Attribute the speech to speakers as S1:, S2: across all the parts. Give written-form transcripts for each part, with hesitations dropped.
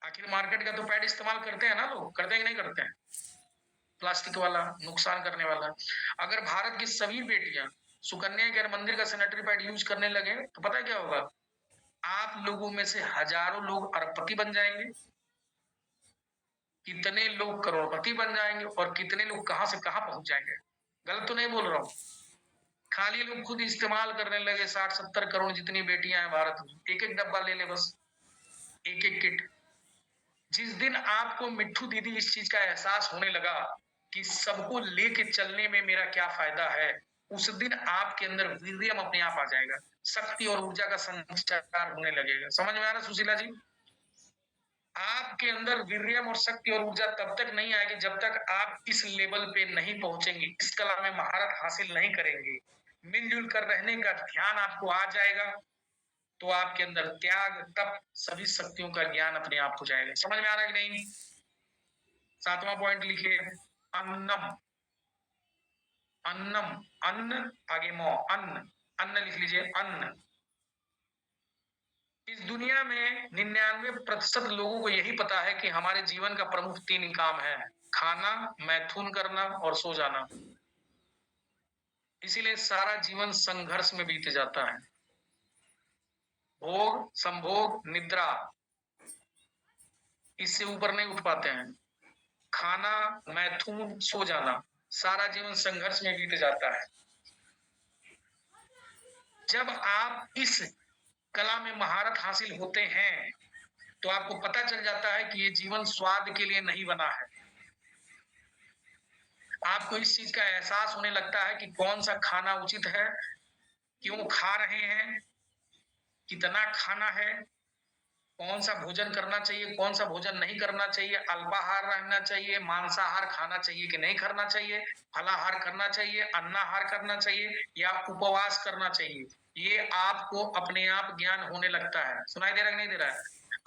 S1: आखिर मार्केट का तो पैड इस्तेमाल करते हैं ना लोग, करते हैं कि नहीं करते हैं? प्लास्टिक वाला, नुकसान करने वाला। अगर भारत की सभी बेटियां सुकन्या केयर मंदिर का सैनिटरी पैड यूज करने लगे तो पता है क्या होगा? आप लोगों में से हजारों लोग अरबपति बन जाएंगे, कितने लोग करोड़पति बन जाएंगे और कितने लोग कहां से कहां पहुंच जाएंगे। गलत तो नहीं बोल रहा हूं। खाली लोग खुद इस्तेमाल करने लगे, 60-70 करोड़ जितनी बेटियां हैं भारत में, एक एक डब्बा ले ले बस, एक एक किट। जिस दिन आपको मिट्ठू दीदी इस चीज का एहसास होने लगा कि सबको लेके चलने में मेरा क्या फायदा है, उस दिन आपके अंदर वीर्यम अपने आप आ जाएगा, शक्ति और ऊर्जा का संचार होने लगेगा। समझ में आ रहा सुशीला जी? आपके अंदर वीर्यम और शक्ति और ऊर्जा तब तक नहीं आएगी जब तक आप इस लेवल पे नहीं पहुंचेंगे, इस कला में महारत हासिल नहीं करेंगे। मिलजुल कर रहने का ध्यान आपको आ जाएगा तो आपके अंदर त्याग, तप, सभी शक्तियों का ज्ञान अपने आप हो जाएगा। समझ में आ रहा है कि नहीं? 7वां पॉइंट लिखिए, अन्नम। अन्नम, अन्न आगे मौ, अन्न, अन्न लिख लीजिए, अन्न। इस दुनिया में 99% लोगों को यही पता है कि हमारे जीवन का प्रमुख 3 काम है, खाना, मैथुन करना और सो जाना। इसीलिए सारा जीवन संघर्ष में बीत जाता है। भोग, संभोग, निद्रा, इससे ऊपर नहीं उठ पाते हैं। खाना, मैथुन, सो जाना, सारा जीवन संघर्ष में बीत जाता है। जब आप इस कला में महारत हासिल होते हैं तो आपको पता चल जाता है कि ये जीवन स्वाद के लिए नहीं बना है। आपको इस चीज का एहसास होने लगता है कि कौन सा खाना उचित है, क्यों खा रहे हैं, कितना खाना है, कौन सा भोजन करना चाहिए, कौन सा भोजन नहीं करना चाहिए, अल्पाहार रहना चाहिए, मांसाहार खाना चाहिए कि नहीं करना चाहिए, फलाहार करना चाहिए, अन्नाहार करना चाहिए या उपवास करना चाहिए। ये आपको अपने आप ज्ञान होने लगता है। सुनाई दे रहा है कि नहीं दे रहा है?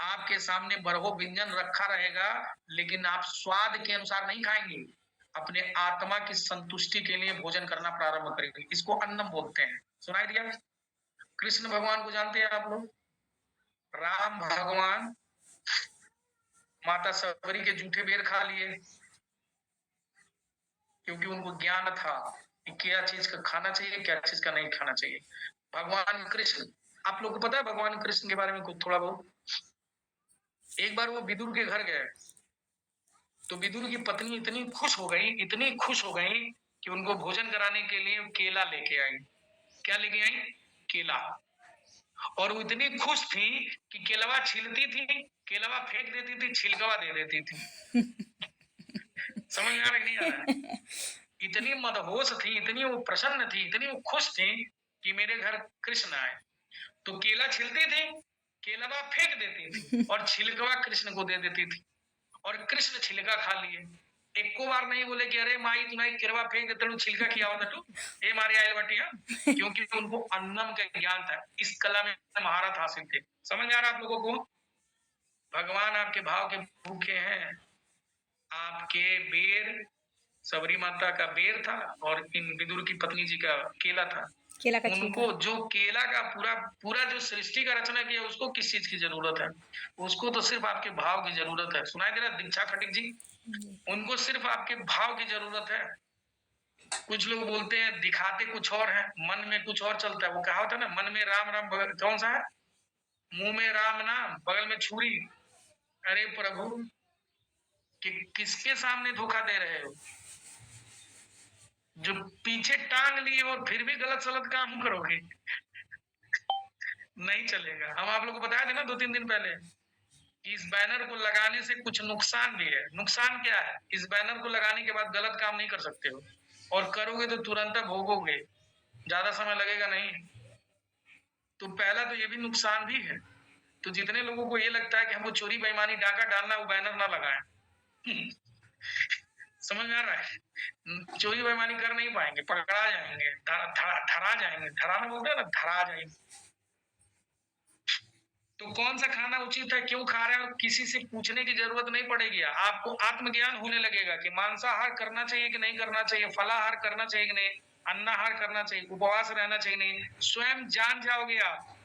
S1: आपके सामने बरहो व्यंजन रखा रहेगा लेकिन आप स्वाद के अनुसार नहीं खाएंगे, अपने आत्मा की संतुष्टि के लिए भोजन करना प्रारंभ करेंगे। इसको अन्नम बोलते हैं। सुनाई दिया? कृष्ण भगवान को जानते हैं आप लोग? राम भगवान माता सबरी के जूठे बेर खा लिए क्योंकि उनको ज्ञान था कि क्या चीज का खाना चाहिए, क्या चीज का नहीं खाना चाहिए। भगवान कृष्ण, आप लोग को पता है भगवान कृष्ण के बारे में कुछ थोड़ा बहुत? एक बार वो विदुर के घर गए तो विदुर की पत्नी इतनी खुश हो गई, इतनी खुश हो गई कि उनको भोजन कराने के लिए केला लेके आई। क्या लेके आई? केला। और वो इतनी खुश थी कि केलवा छीलती थी, केलवा फेंक देती थी, छिलकवा दे देती थी। समझ में आ रहा है नहीं आ रहा है? इतनी मदहोश थी, इतनी वो प्रसन्न थी, इतनी वो खुश थी कि मेरे घर कृष्ण आए। तो केला छिलती थी, केलवा फेंक देती थी और छिलकवा कृष्ण को दे देती थी और कृष्ण छिलका खा लिए। एको बार नहीं बोले कि अरे माई तुम्हारी केरवा फेंक देते छिलका किया होता तू, ये मारे आयल बटिया, क्योंकि उनको अन्नम का ज्ञान था, इस कला में महारत हासिल थे। समझ में आ रहा आप लोगों को? भगवान आपके भाव के भूखे हैं। आपके बेर, सबरी माता का बेर था और इन विदुर की पत्नी जी का केला था।
S2: केला का
S1: उनको जो केला का पूरा पूरा जो सृष्टि का रचना किया, उसको किस चीज की जरूरत है? उसको तो सिर्फ आपके भाव की जरूरत है। सुनाई दे रहा दीक्षा खटिक जी? उनको सिर्फ आपके भाव की जरूरत है। कुछ लोग बोलते हैं दिखाते कुछ और है, मन में कुछ और चलता है। वो कहा होता है ना, मन में राम राम कौन सा है, मुंह में राम नाम बगल में छुरी। अरे प्रभु, कि किसके सामने धोखा दे रहे हो? जो पीछे टांग लिए और फिर भी गलत सलत काम करोगे, नहीं चलेगा। हम आप लोग को बताया थे ना 2-3 दिन पहले, इस बैनर को लगाने से कुछ नुकसान भी है। नुकसान क्या है? इस बैनर को लगाने के बाद गलत काम नहीं कर सकते हो, और करोगे तो तुरंत भोगोगे, ज्यादा समय लगेगा नहीं। तो पहला तो ये भी नुकसान भी है। तो जितने लोगों को ये लगता है कि हमको चोरी बेईमानी डाका डालना, वो बैनर ना लगाएं। समझ में आ रहा है? चोरी बेईमानी कर नहीं पाएंगे, पकड़ा जाएंगे, धरा जाएंगे, धराना बोलते हैं ना, धरा जाएंगे। तो कौन सा खाना उचित है, क्यों खा रहे हैं, किसी से पूछने की जरूरत नहीं पड़ेगी। आपको आत्मज्ञान होने लगेगा कि मांसाहार करना चाहिए कि नहीं करना चाहिए, फलाहार करना चाहिए कि नहीं, अन्नाहार करना चाहिए, उपवास रहना चाहिए नहीं, स्वयं जान जाओगे आप।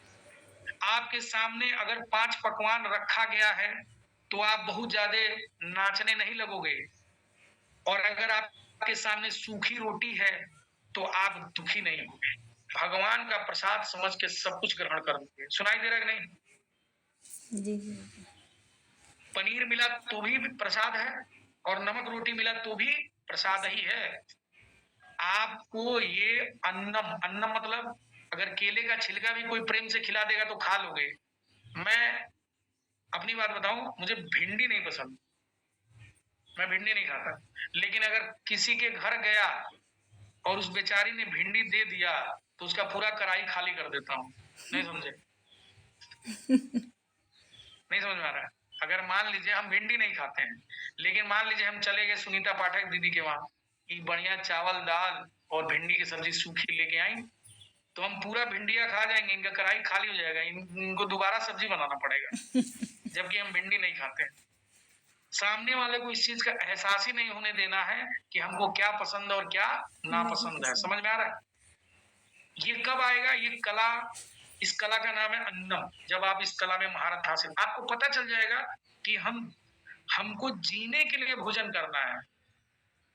S1: आपके सामने अगर 5 पकवान रखा गया है तो आप बहुत ज्यादा नाचने नहीं लगोगे, और अगर आपके सामने सूखी रोटी है तो आप दुखी नहीं होगे। भगवान का प्रसाद समझ के सब कुछ ग्रहण कर लोगे। सुनाई दे रहा है कि नहीं?
S2: जी जी।
S1: पनीर मिला तो भी प्रसाद है, और नमक रोटी मिला तो भी प्रसाद ही है। आपको ये अन्नम, अन्नम मतलब अगर केले का छिलका भी कोई प्रेम से खिला देगा तो खा लोगे। मैं अपनी बात बताऊं, मुझे भिंडी नहीं पसंद, मैं भिंडी नहीं खाता, लेकिन अगर किसी के घर गया और उस बेचारी ने भिंडी दे दिया तो उसका पूरा कढ़ाई खाली कर देता हूँ। नहीं समझे? नहीं समझ में आ रहा है? अगर मान लीजिए हम भिंडी नहीं खाते हैं, लेकिन मान लीजिए हम चले गए सुनीता पाठक दीदी के वहां, कि बढ़िया चावल दाल और भिंडी की सब्जी सूखी लेके आई, तो हम पूरा भिंडिया खा जाएंगे, इनका कढ़ाई खाली हो जाएगा, इनको दोबारा सब्जी बनाना पड़ेगा, जबकि हम भिंडी नहीं खाते हैं। सामने वाले को इस चीज का एहसास ही नहीं होने देना है कि हमको क्या पसंद और क्या नापसंद है। समझ में आ रहा है? ये कब आएगा? ये कला, इस कला का नाम है अन्नम। जब आप इस कला में महारत हासिल, आपको पता चल जाएगा कि हमको जीने के लिए भोजन करना है,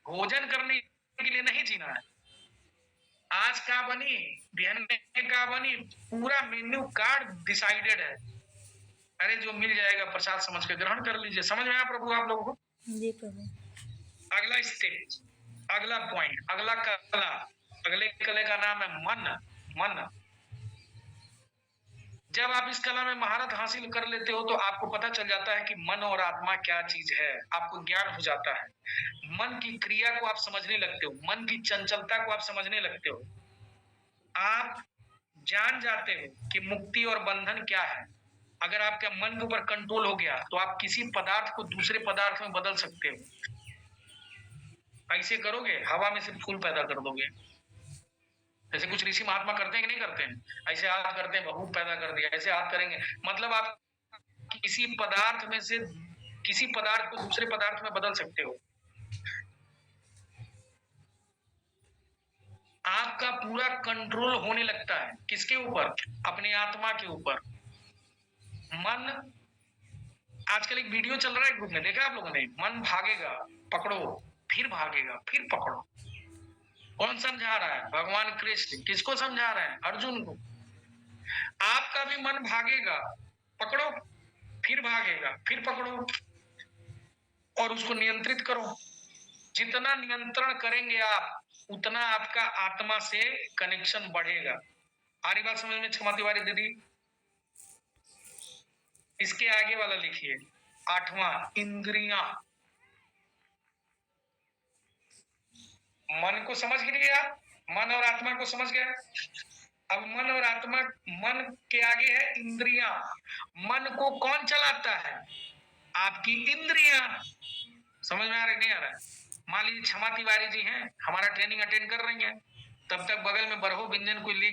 S1: भोजन करने के लिए नहीं जीना है। आज क्या बनी, बिहान में क्या बनी, पूरा मेन्यू कार्ड डिसाइडेड है। अरे जो मिल जाएगा प्रसाद समझ के ग्रहण कर लीजिए। समझ में आया प्रभु आप लोगों को?
S2: जी प्रभु।
S1: अगला स्टेज, अगला पॉइंट, अगला कला, अगले कले का नाम है मन। मन, जब आप इस कला में महारत हासिल कर लेते हो तो आपको पता चल जाता है कि मन और आत्मा क्या चीज है, आपको ज्ञान हो जाता है। मन की क्रिया को आप समझने लगते हो, मन की चंचलता को आप समझने लगते हो। आप जान जाते हो कि मुक्ति और बंधन क्या है। अगर आपके मन के ऊपर कंट्रोल हो गया तो आप किसी पदार्थ को दूसरे पदार्थ में बदल सकते हो। ऐसे करोगे, हवा में से फूल पैदा कर दोगे। जैसे कुछ ऋषि महात्मा करते हैं कि नहीं करते हैं? ऐसे हाथ करते हैं, बहूत पैदा कर दिया, ऐसे हाथ करेंगे, मतलब आप किसी पदार्थ में से किसी पदार्थ को दूसरे पदार्थ में बदल सकते हो। आपका पूरा कंट्रोल होने लगता है किसके ऊपर? अपने आत्मा के ऊपर। मन, आजकल एक वीडियो चल रहा है ग्रुप में, देखा आप लोगों ने? मन भागेगा, पकड़ो, फिर भागेगा, फिर पकड़ो। कौन समझा रहा है? भगवान कृष्ण। किसको समझा रहे हैं? अर्जुन को। आपका भी मन भागेगा, पकड़ो, फिर भागेगा, फिर पकड़ो, और उसको नियंत्रित करो। जितना नियंत्रण करेंगे आप, उतना आपका आत्मा से कनेक्शन बढ़ेगा। आ रही बात समझ में क्षमा तिवारी दीदी? इसके आगे वाला लिखिए, 8वां, इंद्रियां। मन को समझ लिए आप, मन और आत्मा को समझ गए। अब मन और आत्मा, मन के आगे है इंद्रियां। मन को कौन चलाता है? आपकी इंद्रियां। समझ में आ रहा है नहीं आ रहा है? मान लीजिए क्षमा तिवारी जी हैं, हमारा ट्रेनिंग अटेंड कर रही हैं, तब तक बगल में बरहो व्यंजन कोई ले